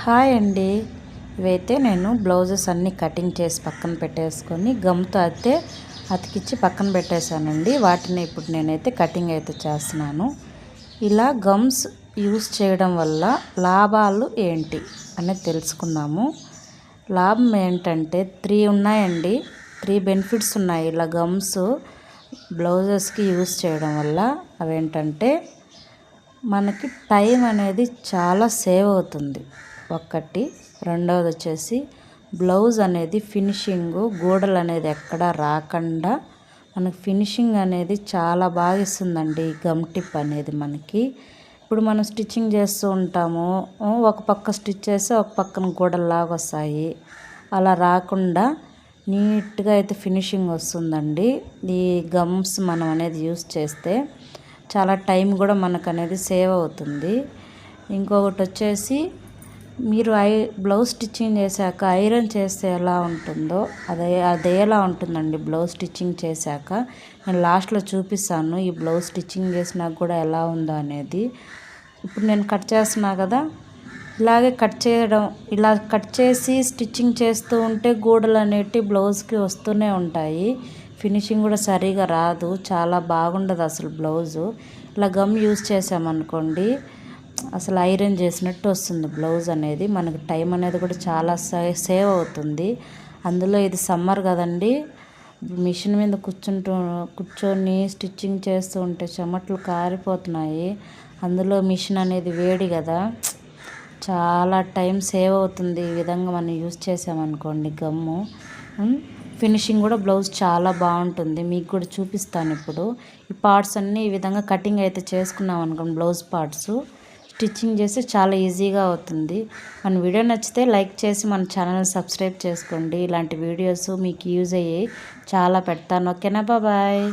Hi అండి. ఇవైతే నేను బ్లౌజెస్ అన్నీ కటింగ్ చేసి పక్కన పెట్టేసుకొని గమ్తో అయితే అతికిచ్చి పక్కన పెట్టేశానండి. వాటిని ఇప్పుడు నేనైతే కటింగ్ అయితే చేస్తున్నాను. ఇలా గమ్స్ యూస్ చేయడం వల్ల లాభాలు ఏంటి అనేది తెలుసుకుందాము. లాభం ఏంటంటే 3 ఉన్నాయండి. 3 బెనిఫిట్స్ ఉన్నాయి ఇలా గమ్స్ బ్లౌజెస్కి యూస్ చేయడం వల్ల. అవేంటంటే మనకి టైం అనేది చాలా సేవ్ అవుతుంది ఒకటి. రెండవది వచ్చేసి బ్లౌజ్ అనేది ఫినిషింగ్ గూడలు అనేది ఎక్కడ రాకుండా మనకి ఫినిషింగ్ అనేది చాలా బాగా ఇస్తుందండి ఈ గమ్ టిప్ అనేది మనకి. ఇప్పుడు మనం స్టిచ్చింగ్ చేస్తూ ఉంటాము, ఒక పక్క స్టిచ్ చేస్తే ఒక పక్కన గూడల్లాగా వస్తాయి. అలా రాకుండా నీట్గా అయితే ఫినిషింగ్ వస్తుందండి ఈ గమ్స్ మనం అనేది యూస్ చేస్తే. చాలా టైం కూడా మనకు అనేది సేవ్ అవుతుంది. ఇంకొకటి వచ్చేసి మీరు బ్లౌజ్ స్టిచ్చింగ్ చేశాక ఐరన్ చేస్తే ఎలా ఉంటుందో అదే ఎలా ఉంటుందండి బ్లౌజ్ స్టిచ్చింగ్ చేశాక. నేను లాస్ట్లో చూపిస్తాను ఈ బ్లౌజ్ స్టిచ్చింగ్ చేసినాక కూడా ఎలా ఉందో అనేది. ఇప్పుడు నేను కట్ చేస్తున్నా కదా, ఇలాగే ఇలా కట్ చేసి స్టిచ్చింగ్ చేస్తూ ఉంటే గూడలు అనేటివి బ్లౌజ్కి వస్తూనే ఉంటాయి. ఫినిషింగ్ కూడా సరిగా రాదు, చాలా బాగుండదు అసలు బ్లౌజు. ఇలా గమ్ యూస్ చేసామనుకోండి అసలు ఐరన్ చేసినట్టు వస్తుంది బ్లౌజ్ అనేది. మనకు టైం అనేది కూడా చాలా సేవ్ అవుతుంది. అందులో ఇది సమ్మర్ కదండి, మిషన్ మీద కూర్చొని స్టిచ్చింగ్ చేస్తూ ఉంటే చెమటలు కారిపోతున్నాయి. అందులో మిషన్ అనేది వేడి కదా, చాలా టైం సేవ్ అవుతుంది ఈ విధంగా మనం యూస్ చేసామనుకోండి గమ్ము. ఫినిషింగ్ కూడా బ్లౌజ్ చాలా బాగుంటుంది. మీకు కూడా చూపిస్తాను ఇప్పుడు. ఈ పార్ట్స్ అన్నీ ఈ విధంగా కటింగ్ అయితే చేసుకున్నాం అనుకోండి, బ్లౌజ్ పార్ట్స్ స్టిచ్చింగ్ చేస్తే చాలా ఈజీగా అవుతుంది. మన వీడియో నచ్చితే లైక్ చేసి మన ఛానల్ సబ్స్క్రైబ్ చేసుకోండి. ఇలాంటి వీడియోస్ మీకు యూజ్ అయ్యి చాలా పెడతాను. ఓకేనా, బాయ్.